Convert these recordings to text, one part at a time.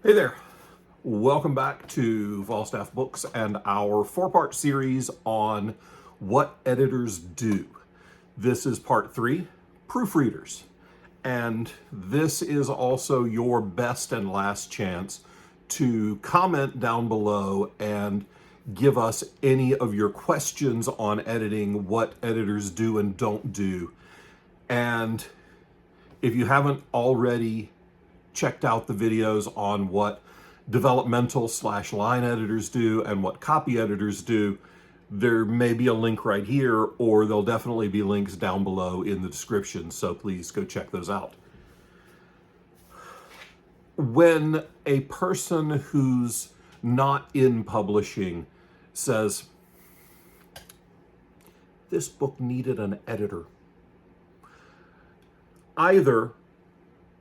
Hey there, welcome back to Falstaff Books and our four-part series on what editors do. This is part 3, proofreaders. And this is also your best and last chance to comment down below and give us any of your questions on editing, what editors do and don't do. And if you haven't already checked out the videos on what developmental / line editors do and what copy editors do, there may be a link right here, or there'll definitely be links down below in the description, so please go check those out. When a person who's not in publishing says, this book needed an editor, either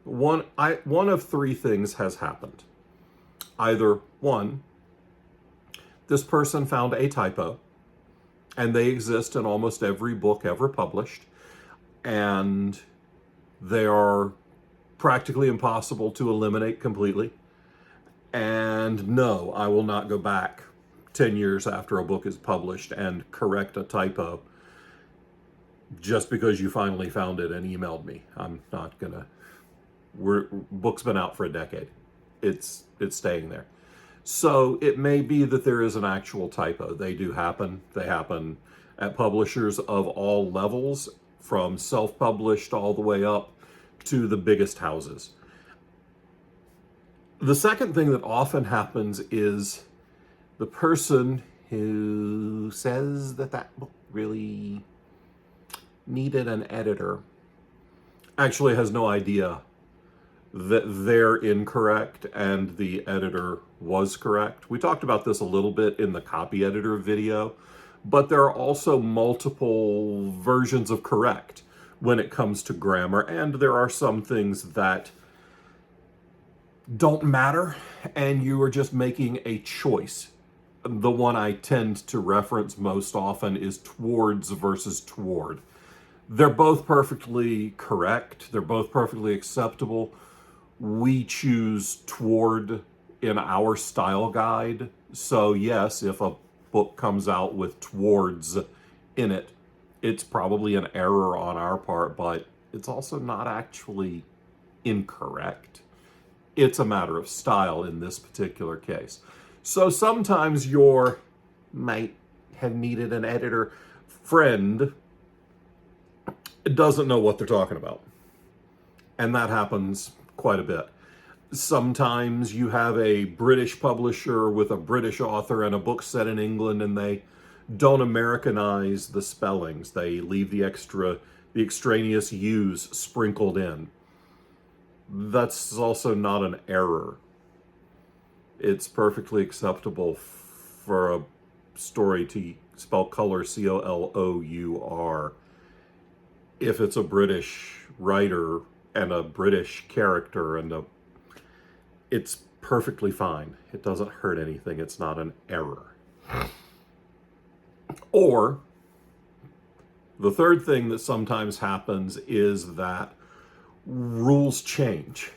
one of three things has happened. Either one, this person found a typo, and they exist in almost every book ever published, and they are practically impossible to eliminate completely. And no, I will not go back 10 years after a book is published and correct a typo just because you finally found it and emailed me. I'm not gonna. Book's been out for a decade. It's staying there. So it may be that there is an actual typo. They do happen. They happen at publishers of all levels, from self-published all the way up to the biggest houses. The second thing that often happens is the person who says that that book really needed an editor actually has no idea that they're incorrect and the editor was correct. We talked about this a little bit in the copy editor video, but there are also multiple versions of correct when it comes to grammar, and there are some things that don't matter, and you are just making a choice. The one I tend to reference most often is towards versus toward. They're both perfectly correct. They're both perfectly acceptable. We choose toward in our style guide. So yes, if a book comes out with towards in it, it's probably an error on our part, but it's also not actually incorrect. It's a matter of style in this particular case. So sometimes your might have needed an editor friend doesn't know what they're talking about. And that happens quite a bit. Sometimes you have a British publisher with a British author and a book set in England, and they don't Americanize the spellings. They leave the extraneous U's sprinkled in. That's also not an error. It's perfectly acceptable for a story to spell color C-O-L-O-U-R if it's a British writer and a British character, and it's perfectly fine. It doesn't hurt anything. It's not an error. Or the third thing that sometimes happens is that rules change.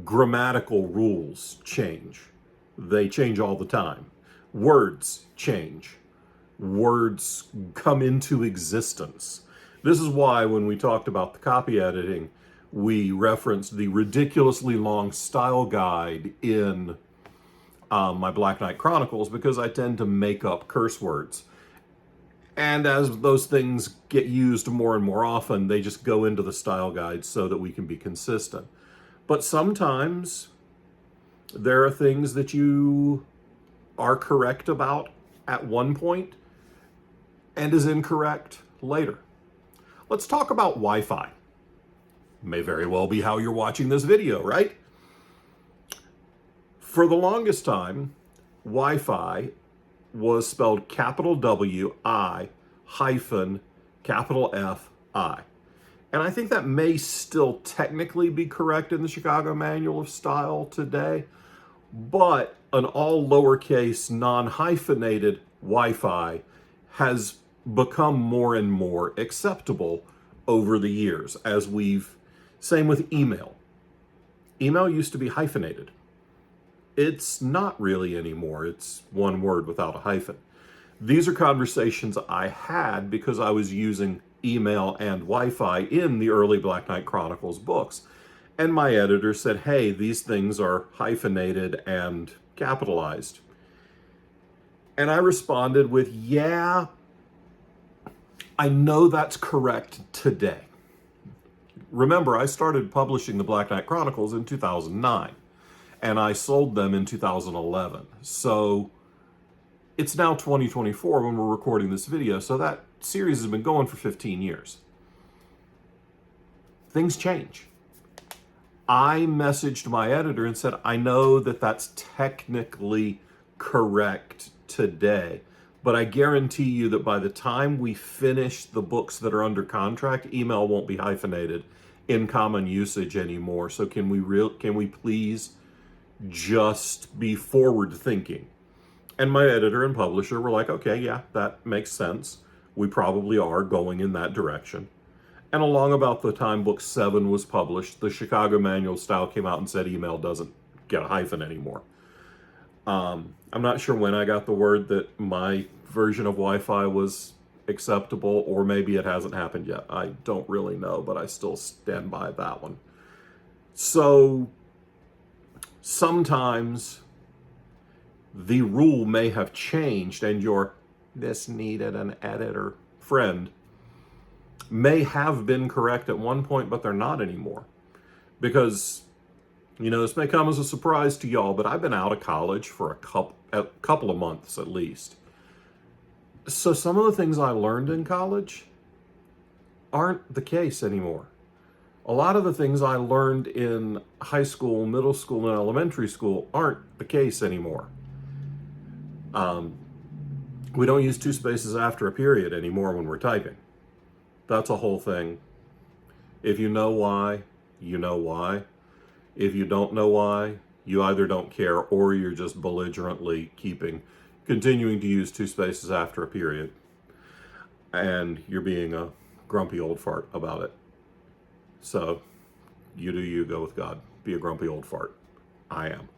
Grammatical rules change. They change all the time. Words change. Words come into existence. This is why when we talked about the copy editing, we referenced the ridiculously long style guide in my Black Knight Chronicles, because I tend to make up curse words. And as those things get used more and more often, they just go into the style guide so that we can be consistent. But sometimes there are things that you are correct about at one point and is incorrect later. Let's talk about Wi-Fi. May very well be how you're watching this video, right? For the longest time, Wi-Fi was spelled capital W-I hyphen capital F-I. And I think that may still technically be correct in the Chicago Manual of Style today, but an all lowercase, non-hyphenated Wi-Fi has become more and more acceptable over the years, as same with email. Email used to be hyphenated. It's not really anymore. It's one word without a hyphen. These are conversations I had because I was using email and Wi-Fi in the early Black Knight Chronicles books. And my editor said, hey, these things are hyphenated and capitalized. And I responded with, yeah, I know that's correct today. Remember, I started publishing the Black Knight Chronicles in 2009, and I sold them in 2011. So it's now 2024 when we're recording this video, so that series has been going for 15 years. Things change. I messaged my editor and said, I know that that's technically correct today, but I guarantee you that by the time we finish the books that are under contract, email won't be hyphenated in common usage anymore. So can we please just be forward thinking? And my editor and publisher were like, okay, yeah, that makes sense. We probably are going in that direction. And along about the time book 7 was published, the Chicago Manual Style came out and said email doesn't get a hyphen anymore. I'm not sure when I got the word that my version of Wi-Fi was acceptable, or maybe it hasn't happened yet. I don't really know, but I still stand by that one. So sometimes the rule may have changed, and your "this needed an editor" friend may have been correct at one point, but they're not anymore. Because, this may come as a surprise to y'all, but I've been out of college for a couple of months at least. So some of the things I learned in college aren't the case anymore. A lot of the things I learned in high school, middle school, and elementary school aren't the case anymore. We don't use two spaces after a period anymore when we're typing. That's a whole thing. If you know why, you know why. If you don't know why, you either don't care or you're just belligerently continuing to use two spaces after a period. And you're being a grumpy old fart about it. So, you do you, go with God. Be a grumpy old fart. I am.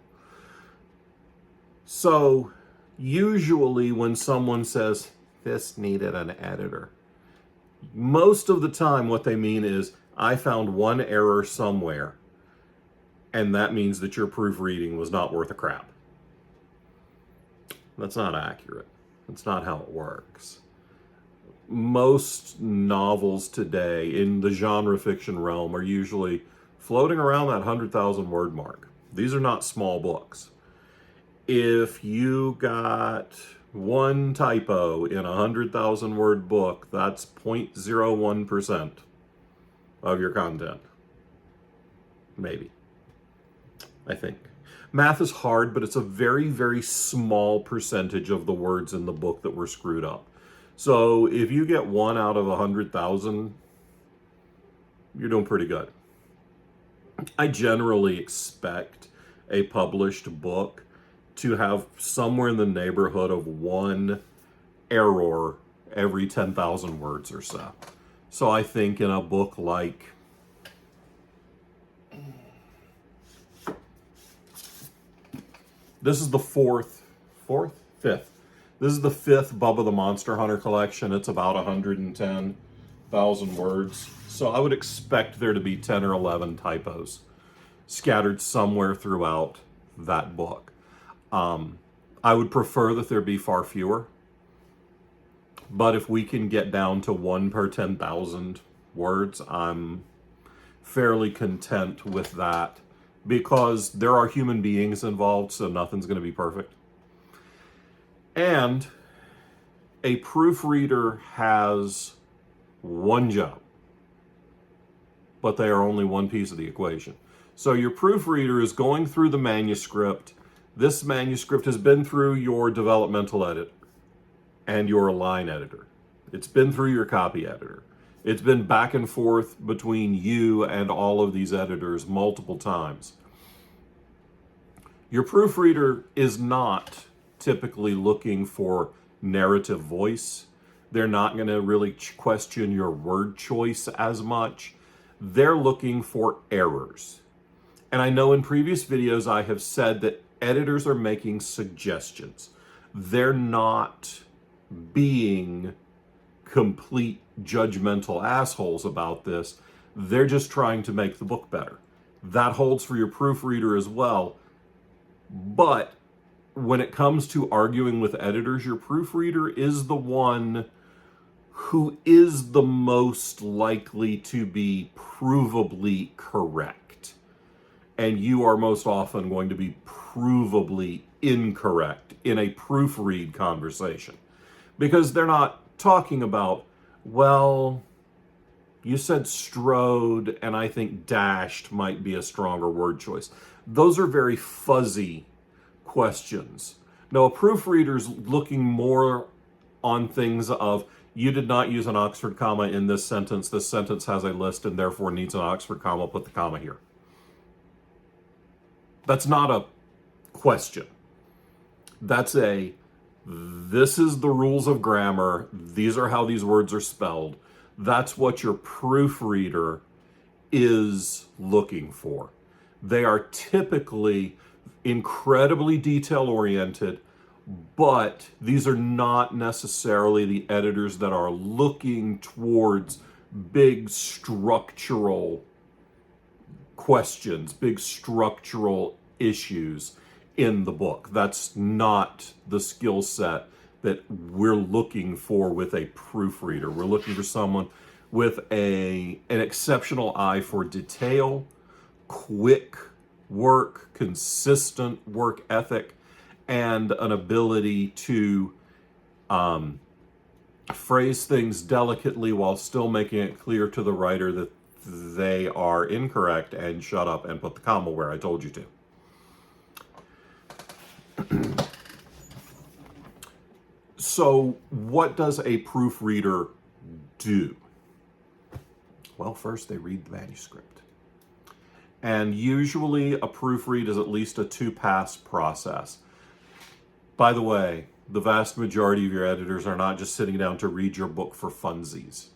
So, usually when someone says, "this needed an editor," most of the time what they mean is, I found one error somewhere, and that means that your proofreading was not worth a crap. That's not accurate. That's not how it works. Most novels today in the genre fiction realm are usually floating around that 100,000 word mark. These are not small books. If you got one typo in a 100,000 word book, that's 0.01% of your content. Maybe. I think. Math is hard, but it's a very, very small percentage of the words in the book that were screwed up. So if you get 1 out of 100,000, you're doing pretty good. I generally expect a published book to have somewhere in the neighborhood of 1 error every 10,000 words or so. So I think in a book like this is the fifth. This is the 5th Bubba the Monster Hunter collection. It's about 110,000 words. So I would expect there to be 10 or 11 typos scattered somewhere throughout that book. I would prefer that there be far fewer. But if we can get down to 1 per 10,000 words, I'm fairly content with that. Because there are human beings involved, so nothing's going to be perfect. And a proofreader has one job, but they are only one piece of the equation. So your proofreader is going through the manuscript. This manuscript has been through your developmental edit and your line editor. It's been through your copy editor. It's been back and forth between you and all of these editors multiple times. Your proofreader is not typically looking for narrative voice. They're not going to really question your word choice as much. They're looking for errors. And I know in previous videos I have said that Editors are making suggestions. They're not being complete judgmental assholes about this. They're just trying to make the book better. That holds for your proofreader as well. But when it comes to arguing with editors, your proofreader is the one who is the most likely to be provably correct. And you are most often going to be provably incorrect in a proofread conversation. Because they're not talking about, well, you said strode, and I think dashed might be a stronger word choice. Those are very fuzzy questions. No, a proofreader's looking more on things of, you did not use an Oxford comma in this sentence. This sentence has a list and therefore needs an Oxford comma. Put the comma here. That's not a question. That's a, this is the rules of grammar. These are how these words are spelled. That's what your proofreader is looking for. They are typically incredibly detail-oriented, but these are not necessarily the editors that are looking towards big structural questions, big structural issues in the book. That's not the skill set that we're looking for with a proofreader. We're looking for someone with an exceptional eye for detail, quick work, consistent work ethic, and an ability to phrase things delicately while still making it clear to the writer that they are incorrect, and shut up and put the comma where I told you to. So what does a proofreader do? Well, first they read the manuscript. And usually a proofread is at least a 2-pass process. By the way, the vast majority of your editors are not just sitting down to read your book for funsies.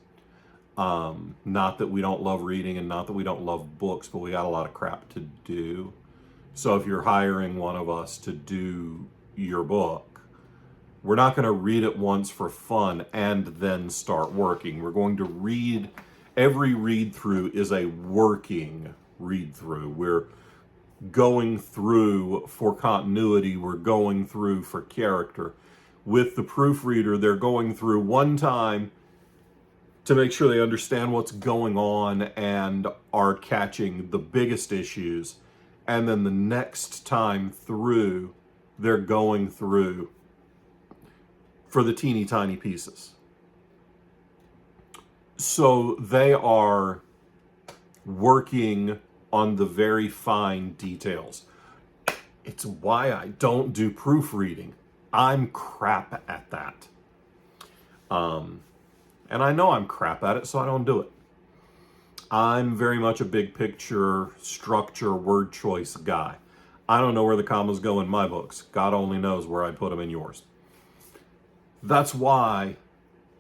Not that we don't love reading and not that we don't love books, but we got a lot of crap to do. So if you're hiring one of us to do your book, we're not going to read it once for fun and then start working. We're going to read, every read through is a working read through. We're going through for continuity, we're going through for character. With the proofreader, they're going through one time to make sure they understand what's going on and are catching the biggest issues. And then the next time through, they're going through for the teeny tiny pieces. So they are working on the very fine details. It's why I don't do proofreading. I'm crap at that. And I know I'm crap at it, so I don't do it. I'm very much a big picture, structure, word choice guy. I don't know where the commas go in my books. God only knows where I put them in yours. That's why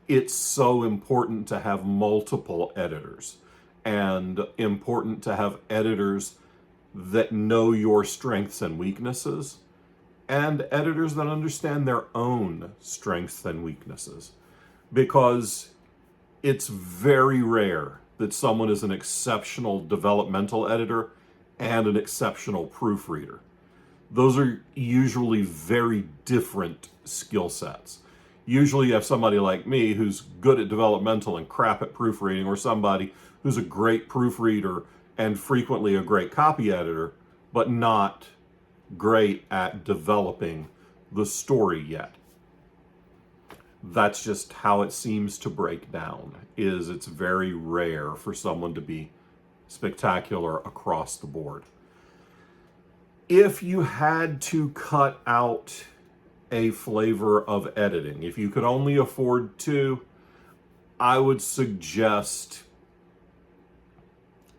it's so important to have multiple editors, and important to have editors that know your strengths and weaknesses, and editors that understand their own strengths and weaknesses. Because it's very rare that someone is an exceptional developmental editor and an exceptional proofreader. Those are usually very different skill sets. Usually you have somebody like me who's good at developmental and crap at proofreading, or somebody who's a great proofreader and frequently a great copy editor, but not great at developing the story yet. That's just how it seems to break down, is it's very rare for someone to be spectacular across the board. If you had to cut out a flavor of editing, if you could only afford to, I would suggest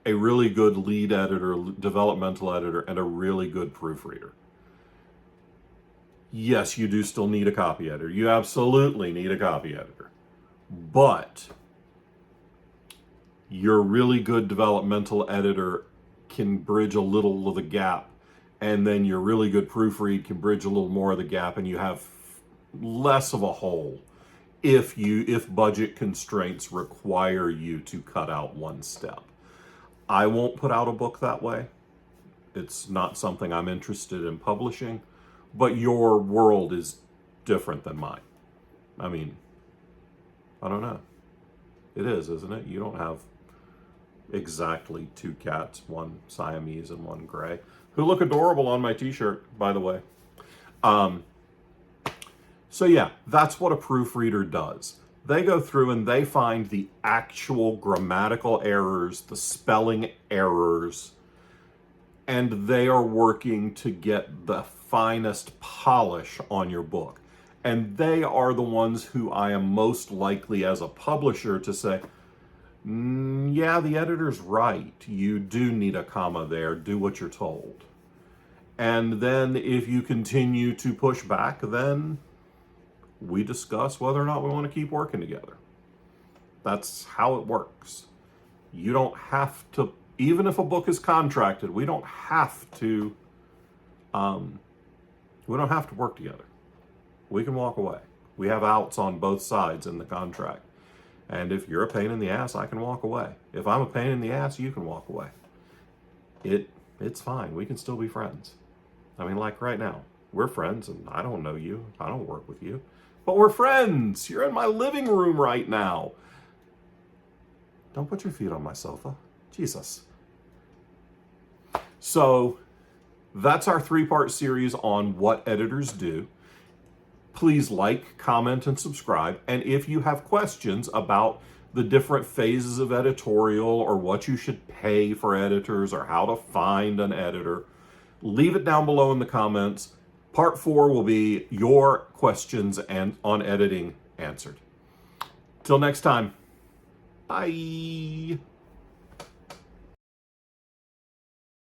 a really good lead editor, developmental editor, and a really good proofreader. Yes, you do still need a copy editor. You absolutely need a copy editor. But your really good developmental editor can bridge a little of the gap and then your really good proofread can bridge a little more of the gap, and you have less of a hole if budget constraints require you to cut out one step. I won't put out a book that way. It's not something I'm interested in publishing, but your world is different than mine. I mean, I don't know. It is, isn't it? You don't have exactly two cats, one Siamese and one gray, who look adorable on my t-shirt, by the way. So yeah, that's what a proofreader does. They go through and they find the actual grammatical errors, the spelling errors, and they are working to get the finest polish on your book. And they are the ones who I am most likely as a publisher to say, yeah, the editor's right. You do need a comma there. Do what you're told. And then if you continue to push back, then we discuss whether or not we want to keep working together. That's how it works. You don't have to, even if a book is contracted, we don't have to work together. We can walk away. We have outs on both sides in the contract. And if you're a pain in the ass, I can walk away. If I'm a pain in the ass, you can walk away. It's fine. We can still be friends. I mean, like right now, we're friends and I don't know you. I don't work with you. But we're friends. You're in my living room right now. Don't put your feet on my sofa. Jesus. So that's our 3-part series on what editors do. Please like, comment, and subscribe. And if you have questions about the different phases of editorial or what you should pay for editors or how to find an editor, leave it down below in the comments. Part 4 will be your questions and on editing answered. Till next time, bye.